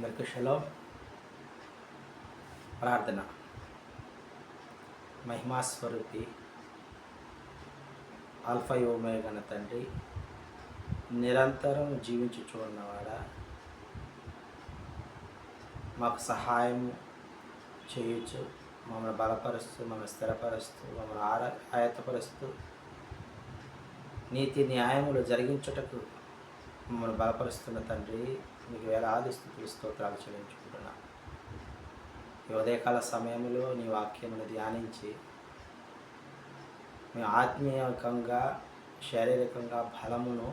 అందరికీ షలోం. ప్రార్థన. మహిమాస్వరూపి alpha omega తండ్రి, నిరంతరం జీవించుచు ఉన్నవాడా, మాకు సహాయం చేయొచ్చు, మమ్మల్ని బలపరుస్తూ, మమ్మల్ని స్థిరపరుస్తూ, మమ్మల్ని ఆయత్తపరుస్తూ, నీతి న్యాయములు జరిగించుటకు మమ్మల్ని బలపరుస్తున్న తండ్రి, మీకు వేలాది స్తుతులు స్తోత్రాలు చెల్లించుకుంటున్నా. ఈ ఉదయకాల సమయంలో నీ వాక్యమును ధ్యానించి మీ ఆత్మీయంగా శారీరకంగా బలమును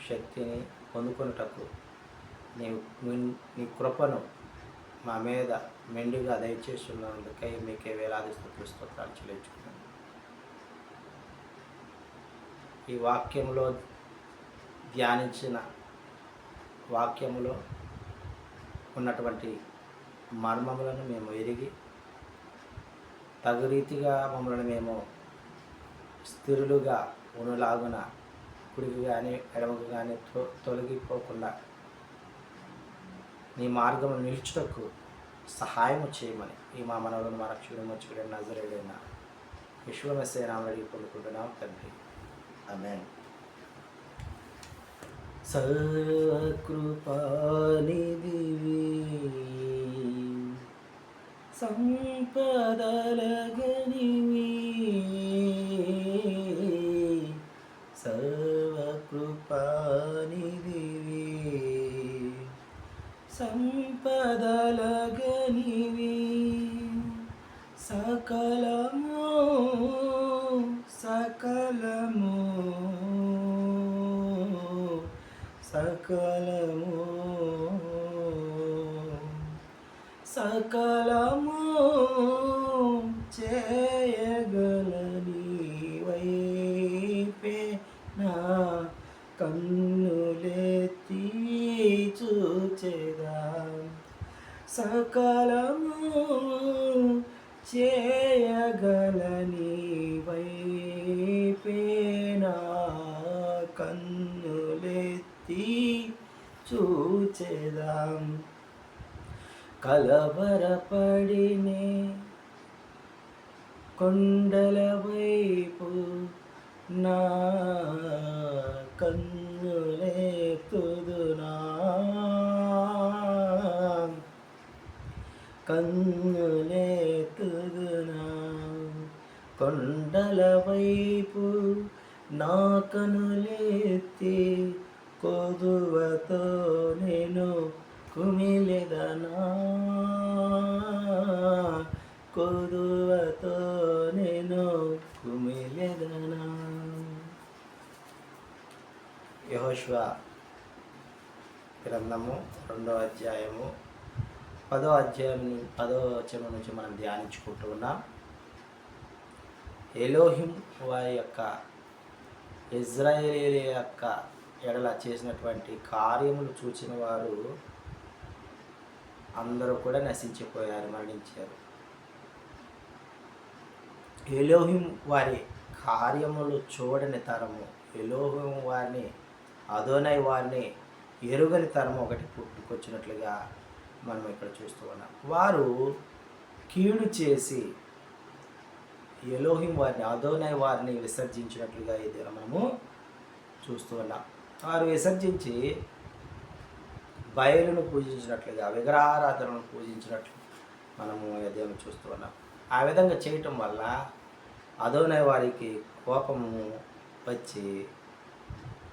శక్తిని పొందుకొనుటకు నీ కృపను మా మీద మెండుగా దయచేస్తున్నందుకై మీకే వేలాది స్తుతులు స్తోత్రాలు చెల్లించుకున్నాను. ఈ వాక్యంలో ధ్యానించిన వాక్యములో ఉన్నటువంటి మర్మములను మేము ఎరిగి తగు రీతిగా మమ్మల్ని మేము స్థిరులుగా ఉన్నలాగున కుడికి కానీ ఎడమకు కానీ తొలగిపోకుండా నీ మార్గము నిలుచుటకు సహాయము చేయమని ఈ మా మనవులను మా రక్షకుడు మర్చిపోయిన నజరేడైన విశ్వమెస్సే నామడి పొందుకుంటున్నాం తండ్రి. ఆమేన్. సర్వకృపానిధివి, సంపదలగనివి, సర్వకృపానిధివి, సంపదలగనివి, సకలము సకలము సకలము సకలము చేయగలని వైపే నా కన్నులెత్తి చూచెదా, సకలము చేయగలని వైపే నా కన్నులెత్తి చూచెదాం. కలవరపడినే కొండల వైపు నా కన్నులెత్తుదునా, కన్నులెత్తుదునా, కొండల వైపు నా కన్నులెత్తి కొదువతో నేను కుమిలెదనా, కొదువతో నేను కుమిలెదనా. యెహోషువ గ్రంథము 2వ అధ్యాయము 10వ వచనం నుంచి మనం ధ్యానించుకుంటూ ఉన్నాం. ఎలోహిం వారి యొక్క ఇజ్రాయేలీల యొక్క ఎడల చేసినటువంటి కార్యములు చూచిన వారు అందరూ కూడా నశించిపోయారు, మరణించారు. ఎలోహిం వారి కార్యములు చూడని తరము, ఎలోహిం వారిని అదోనై వారిని ఎరుగని తరము ఒకటి పుట్టుకొచ్చినట్లుగా మనం ఇక్కడ చూస్తూ ఉన్నాం. వారు కీడు చేసి ఎలోహిం వారిని అదోనై వారిని విసర్జించినట్లుగా ఇది మనము చూస్తూ ఉన్నాం. వారు విసర్జించి బయలును పూజించినట్లుగా, విగ్రహారాధనను పూజించినట్లు మనము దేవుని చూస్తూ ఉన్నాం. ఆ విధంగా చేయటం వల్ల అదోనై వారికి కోపము వచ్చి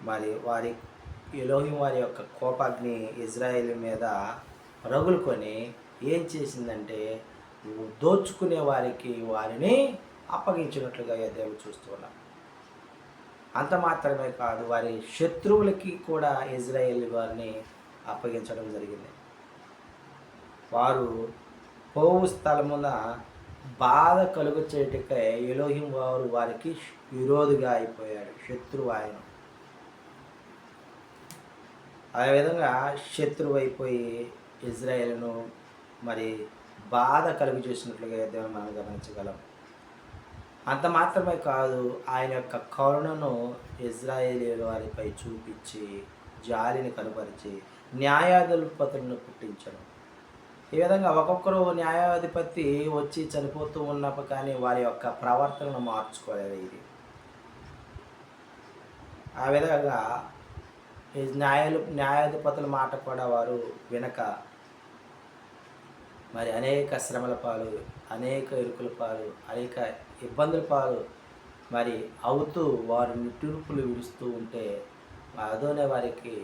మరి వారి ఎలోహిం వారి యొక్క కోపాగ్ని ఇజ్రాయేల్ మీద రగులుకొని ఏం చేసిందంటే దోచుకునే వారికి వారిని అప్పగించినట్లుగా దేవుడు చూస్తూ ఉన్నాం. అంత మాత్రమే కాదు, వారి శత్రువులకి కూడా ఇజ్రాయేల్ వారిని అప్పగించడం జరిగింది. వారు పోవు స్థలమున బాధ కలుగు చేయటకై ఎలోహిం వారు వారికి విరోధిగా అయిపోయాడు, శత్రువు ఆయన. ఆ విధంగా శత్రువు అయిపోయి ఇజ్రాయేలును మరి బాధ కలుగు చేసినట్లుగా దేవుని మనం గమనించగలం. అంత మాత్రమే కాదు, ఆయన యొక్క కరుణను ఇజ్రాయేలీయుల వారిపై చూపించి జాలిని కనపరిచి న్యాయాధిపతులను పుట్టించను. ఈ విధంగా ఒక్కొక్కరు న్యాయాధిపతి వచ్చి చనిపోతూ ఉన్నప్పుడు కానీ వారి యొక్క ప్రవర్తనను మార్చుకోలేదు. ఇది ఆ విధంగా ఈ న్యాయాధిపతుల మాట కూడా వారు వినక మరి అనేక శ్రమల పాలు, అనేక ఇరుకుల పాలు, అనేక ఇబ్బందుల పాలు మరి అవుతూ వారు నిట్టూర్పులు విడుస్తూ ఉంటే అదోనే వారికి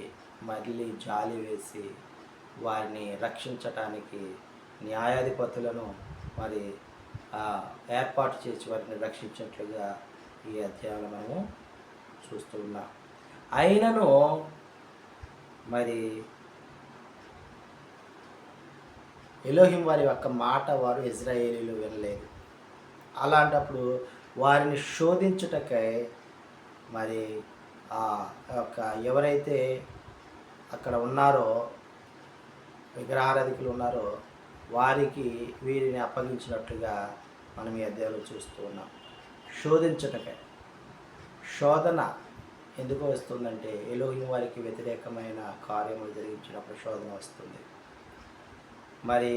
మళ్ళీ జాలి వేసి వారిని రక్షించటానికి న్యాయాధిపతులను మరి ఏర్పాటు చేసి వారిని రక్షించినట్లుగా ఈ అధ్యాయంలో మనము చూస్తూ ఉన్నాం. అయినను మరి ఎలోహిం వారి యొక్క మాట వారు ఇజ్రాయేలీలు వినలేదు. అలాంటప్పుడు వారిని శోధించుటకై మరి యొక్క ఎవరైతే అక్కడ ఉన్నారో విగ్రహారాధికులు ఉన్నారో వారికి వీరిని అప్పగించినట్లుగా మనం ఈ అధ్యాయంలో చూస్తూ ఉన్నాం. శోధించుటకై, శోధన ఎందుకు వస్తుందంటే ఎలోహిం వారికి వ్యతిరేకమైన కార్యములు జరిగించినప్పుడు శోధన వస్తుంది. మరి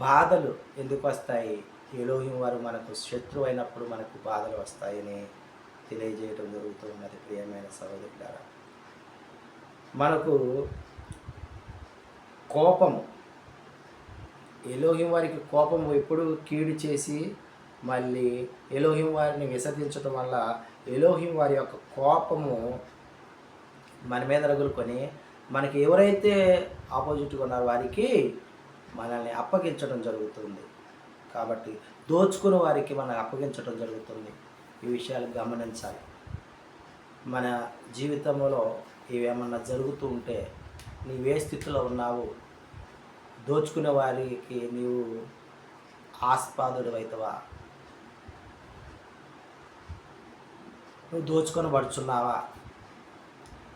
బాధలు ఎందుకు వస్తాయి? ఎలోహిం వారు మనకు శత్రువు అయినప్పుడు మనకు బాధలు వస్తాయని తెలియజేయడం జరుగుతూ ఉన్నది. ప్రియమైన సహోదరులారా, మనకు కోపము, ఎలోహిం వారికి కోపము ఎప్పుడు కీడు చేసి మళ్ళీ ఎలోహిం వారిని విసర్జించడం వల్ల ఎలోహిం వారి యొక్క కోపము మన మీద రగులుకొని మనకి ఎవరైతే ఆపోజిట్గా ఉన్నారో వారికి మనల్ని అప్పగించడం జరుగుతుంది. కాబట్టి దోచుకున్న వారికి మనం అప్పగించడం జరుగుతుంది. ఈ విషయాలు గమనించాలి. మన జీవితంలో ఇవేమన్నా జరుగుతూ ఉంటే నీవే స్థితిలో ఉన్నావు? దోచుకునే వారికి నీవు ఆస్పాదుడు అవుతావా? నువ్వు దోచుకొని పడుచున్నావా?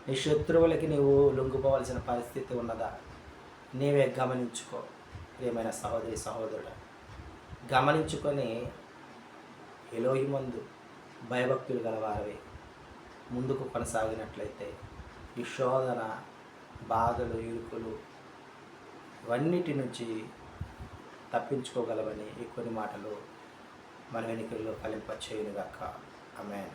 నీ శత్రువులకి నీవు లొంగిపోవాల్సిన పరిస్థితి ఉన్నదా? నీవే గమనించుకో. ప్రియమైన సహోదరి సహోదరుడు, గమనించుకొని ఎలోహిమందు భయభక్తులు గలవారవి ముందుకు కొనసాగినట్లయితే ఈ శోధన, బాధలు, ఇరుకులు ఇవన్నిటి నుంచి తప్పించుకోగలవని ఈ కొన్ని మాటలు మన వెనుకల్లో ఫలింపచేయునుగాక. ఆమేన్.